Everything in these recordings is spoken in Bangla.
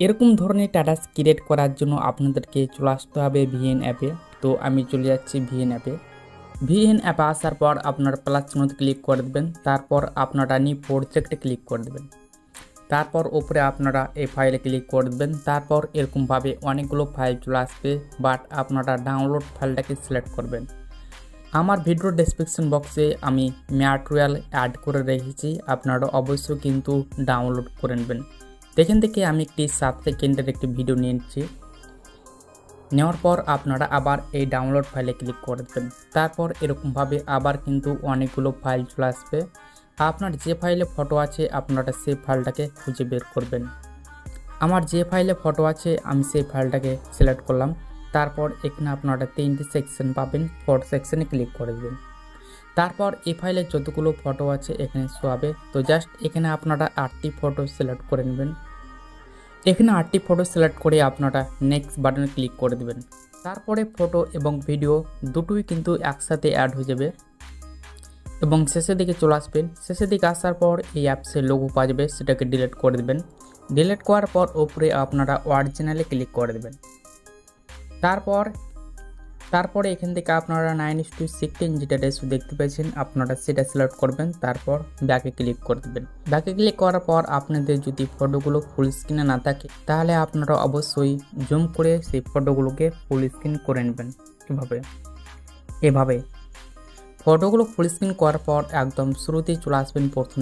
এরকম ধরনের স্ট্যাটাস ক্রিয়েট করার জন্য আপনাদেরকে চলে আসতে হবে ভিএন অ্যাপে। তো আমি চলে যাচ্ছি ভিএন অ্যাপে। ভিএন অ্যাপে আসার পর আপনার প্লাস চিহ্নতে ক্লিক করে দেবেন, তারপর আপনারা নিউ প্রজেক্টে ক্লিক করে দেবেন, তারপর উপরে আপনারা এই ফাইলে ক্লিক করে দেবেন। তারপর এরকমভাবে অনেকগুলো ফাইল চলে আসবে, বাট আপনারা ডাউনলোড ফাইলটাকে সিলেক্ট করবেন। আমার ভিডিও ডেসক্রিপশন বক্সে আমি ম্যাটেরিয়াল অ্যাড করে রেখেছি, আপনারা অবশ্যই কিন্তু ডাউনলোড করে নেবেন। এখান থেকে আমি একটি 7 সেকেন্ডের একটি ভিডিও নিয়ে নিচ্ছি। নেওয়ার পর আপনারা আবার এই ডাউনলোড ফাইলে ক্লিক করে দেবেন। তারপর এরকমভাবে আবার কিন্তু অনেকগুলো ফাইল চলে আসবে। আপনার যে ফাইলে ফটো আছে আপনারা সেই ফাইলটাকে খুঁজে বের করবেন। আমার যে ফাইলে ফটো আছে আমি সেই ফাইলটাকে সিলেক্ট করলাম। তারপর এখানে আপনারা 3টি সেকশন পাবেন, ফটো সেকশনে ক্লিক করে দেবেন। তারপর এই ফাইলে যতগুলো ফটো আছে এখানে শো হবে। তো জাস্ট এখানে আপনারা 8টি ফটো সিলেক্ট করে নেবেন। এখানে 8টি ফটো সিলেক্ট করে আপনারা নেক্সট বাটনে ক্লিক করে দেবেন। তারপরে ফটো এবং ভিডিও দুটোই কিন্তু একসাথে অ্যাড হয়ে যাবে এবং শেষের দিকে চলে আসবেন। শেষের দিকে আসার পর এই অ্যাপসের লোগো পাওয়া যাবে, সেটাকে ডিলিট করে দেবেন। ডিলিট করার পর উপরে আপনারা অরিজিনালে ক্লিক করে দেবেন। তারপরে এখান থেকে আপনারা 9:16 যেটা রেশিও দেখতে পেয়েছেন আপনারা সেটা সিলেক্ট করবেন। তারপর ব্যাকে ক্লিক করে দেবেন। ব্যাকে ক্লিক করার পর আপনাদের যদি ফটোগুলো ফুল স্ক্রিনে না থাকে তাহলে আপনারা অবশ্যই জুম করে সেই ফটোগুলোকে ফুল স্ক্রিন করে নেবেন। এভাবে ফটোগুলো ফুল স্ক্রিন করার পর একদম শুরুতেই চলে আসবেন প্রথম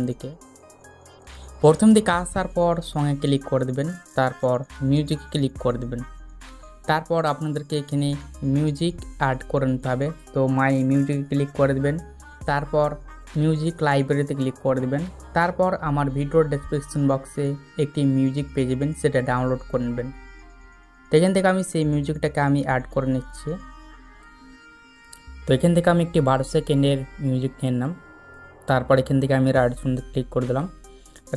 দিকে আসার পর সঙ্গে ক্লিক করে দেবেন। তারপর মিউজিকে ক্লিক করে দেবেন। তারপর আপনাদেরকে এখানে মিউজিক অ্যাড করে নিতে হবে। তো মাই মিউজিকে ক্লিক করে দেবেন। তারপর মিউজিক লাইব্রেরিতে ক্লিক করে দেবেন। তারপর আমার ভিডিওর ডেসক্রিপশন বক্সে একটি মিউজিক পেয়ে যাবেন, সেটা ডাউনলোড করে নেবেন। এখান থেকে আমি সেই মিউজিকটাকে অ্যাড করে নিচ্ছি। তো এখান থেকে আমি একটি 12 সেকেন্ডের মিউজিক নিয়ে নিলাম। তারপর এখান থেকে আমি রাইট চিহ্নতে ক্লিক করে দিলাম।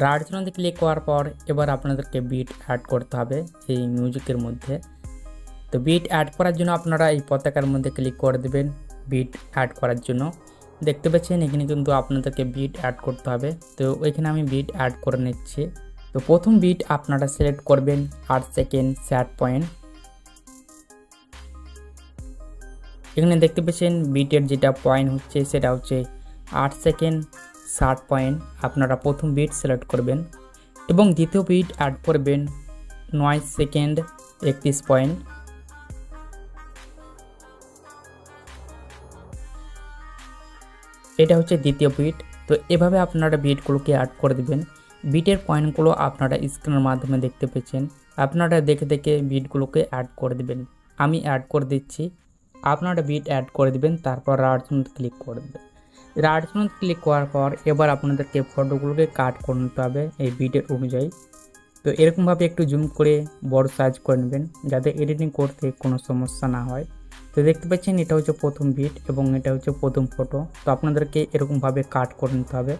রাইট চিহ্নতে ক্লিক করার পর এবার আপনাদেরকে বিট অ্যাড করতে হবে এই মিউজিকের মধ্যে। তো বিট অ্যাড করার জন্য আপনারা এই পতাকার মধ্যে ক্লিক করে দেবেন। বিট অ্যাড করার জন্য দেখতে পাচ্ছেন এখানে কিন্তু আপনাদেরকে বিট অ্যাড করতে হবে। তো ওইখানে আমি বিট অ্যাড করে নিচ্ছি। তো প্রথম বিট আপনারা সিলেক্ট করবেন 8 সেকেন্ড 60 পয়েন্ট। এখানে দেখতে পাচ্ছেন বিটের যেটা পয়েন্ট হচ্ছে সেটা হচ্ছে 8 সেকেন্ড 60 পয়েন্ট। আপনারা প্রথম বিট সিলেক্ট করবেন এবং দ্বিতীয় বিট অ্যাড করবেন 9 সেকেন্ড 31 পয়েন্ট। এটা হচ্ছে দ্বিতীয় বিট। তো এভাবে আপনারা বিটগুলোকে অ্যাড করে দেবেন। বিটের পয়েন্টগুলো আপনারা স্ক্রিনের মাধ্যমে দেখতে পেয়েছেন। আপনারা দেখে দেখে বিটগুলোকে অ্যাড করে দেবেন। আমি অ্যাড করে দিচ্ছি, আপনারা বিট অ্যাড করে দেবেন। তারপর রাইট চিহ্নতে ক্লিক করে দেবেন। রাইট চিহ্নতে ক্লিক করার পর এবার আপনাদেরকে ফটোগুলোকে কাট করে নিতে হবে এই বিটের অনুযায়ী। তো এরকমভাবে একটু জুম করে বড় সাইজ করে নেবেন যাতে এডিটিং করতে কোনো সমস্যা না হয়। তো দেখতে পাচ্ছেন এটা হচ্ছে প্রথম বিট এবং এটা হচ্ছে প্রথম ফটো। তো আপনাদেরকে এরকমভাবে কাট করে নিতে হবে।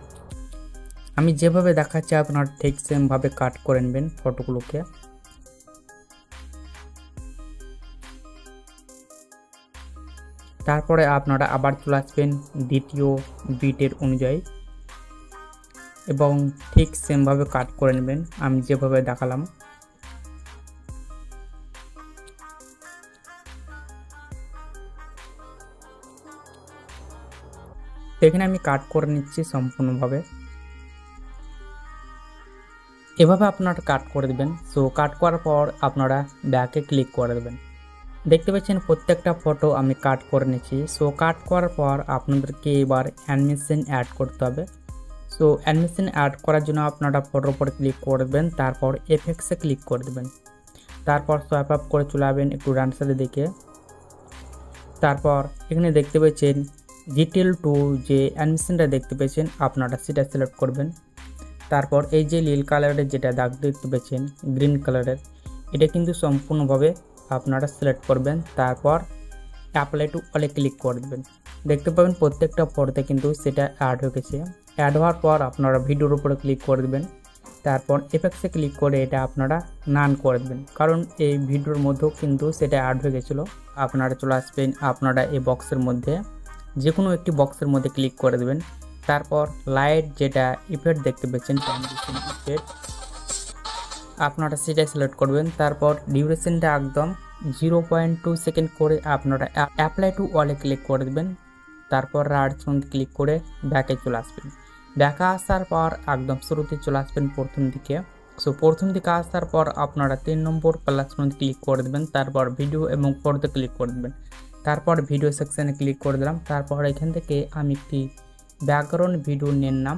আমি যেভাবে দেখাচ্ছি আপনারা ঠিক সেমভাবে কাট করে নেবেন ফটোগুলোকে। তারপরে আপনারা আবার চলে আসবেন দ্বিতীয় বিটের অনুযায়ী এবং ঠিক সেমভাবে কাট করে নেবেন আমি যেভাবে দেখালাম। এখানে আমি কাট করে নিচ্ছি সম্পূর্ণভাবে। এভাবে আপনারা কাট করে দেবেন। সো কাট করার পর আপনারা ব্যাকে ক্লিক করে দেবেন। দেখতে পাচ্ছেন প্রত্যেকটা ফটো আমি কাট করে নিচ্ছি। সো কাট করার পর আপনাদেরকে এবার অ্যানিমেশন অ্যাড করতে হবে। সো অ্যানিমেশন অ্যাড করার জন্য আপনারা ফটোর উপর ক্লিক করবেন, তারপর এফেক্টসে ক্লিক করে দেবেন। তারপর সোয়াইপ আপ করে চলে আসবেন একটু ডান সাইডে দিকে। তারপর এখানে দেখতে পাচ্ছেন ডিটেল টু যে অ্যানিমেশনটা দেখতে পেয়েছেন আপনারা সেটা সিলেক্ট করবেন। তারপর এই যে নীল কালারের যেটা দাগ দেখতে পেয়েছেন গ্রিন কালারের, এটা কিন্তু সম্পূর্ণভাবে আপনারা সিলেক্ট করবেন। তারপর অ্যাপ্লাই টু অলে ক্লিক করে দেবেন। দেখতে পাবেন প্রত্যেকটা ফটোতে কিন্তু সেটা অ্যাড হয়ে গেছে। অ্যাড হওয়ার পর আপনারা ভিডিওর উপরে ক্লিক করে দেবেন। তারপর এফেক্টসে ক্লিক করে এটা আপনারা নান করে দেবেন, কারণ এই ভিডিওর মধ্যেও কিন্তু সেটা অ্যাড হয়ে গেছিলো। আপনারা চলে আসবেন আপনারা এই বক্সের মধ্যে যে কোনো একটি বক্সের মধ্যে ক্লিক করে দেবেন। তারপর লাইট যেটা ইফেক্ট দেখতে পাচ্ছেন ট্রানজিশন ইফেক্ট, আপনারা সেটাই সিলেক্ট করবেন। তারপর ডিউরেশনটা একদম 0.2 সেকেন্ড করে আপনারা অ্যাপ্লাই টু অলে ক্লিক করে দেবেন। তারপর রাইট মধ্যে ক্লিক করে ব্যাকে চলে আসবেন। ব্যাকে আসার পর একদম শুরুতে চলে আসবেন প্রথম দিকে। সো প্রথম দিকে আসার পর আপনারা 3 নম্বর প্লাস মধ্যে ক্লিক করে দেবেন। তারপর ভিডিও এবং ফটোতে ক্লিক করে দেবেন। তারপর ভিডিও সেকশানে ক্লিক করে দিলাম। তারপর এখান থেকে আমি একটি ব্যাকগ্রাউন্ড ভিডিও নিলাম।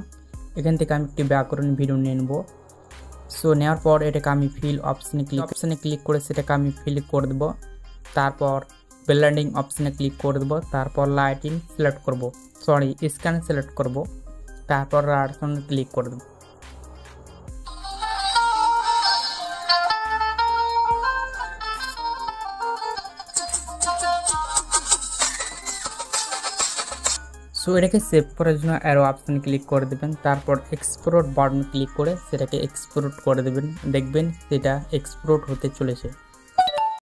এখান থেকে আমি একটি ব্যাকগ্রাউন্ড ভিডিও নিয়ে নেব। সো নেওয়ার পর এটাকে আমি ফিল অপশানে ক্লিক করে সেটাকে আমি ফিল করে দেবো। তারপর ব্লেন্ডিং অপশানে ক্লিক করে দেবো। তারপর লাইটিং সিলেক্ট করব, স্ক্যান সিলেক্ট করব। তারপর রাইট মধ্যে ক্লিক করে দেবো। সো এটাকে সেভ করার জন্য অ্যারো অপশানে ক্লিক করে দেবেন। তারপর এক্সপোর্ট বাটন ক্লিক করে সেটাকে এক্সপোর্ট করে দেবেন। দেখবেন সেটা এক্সপোর্ট হতে চলেছে।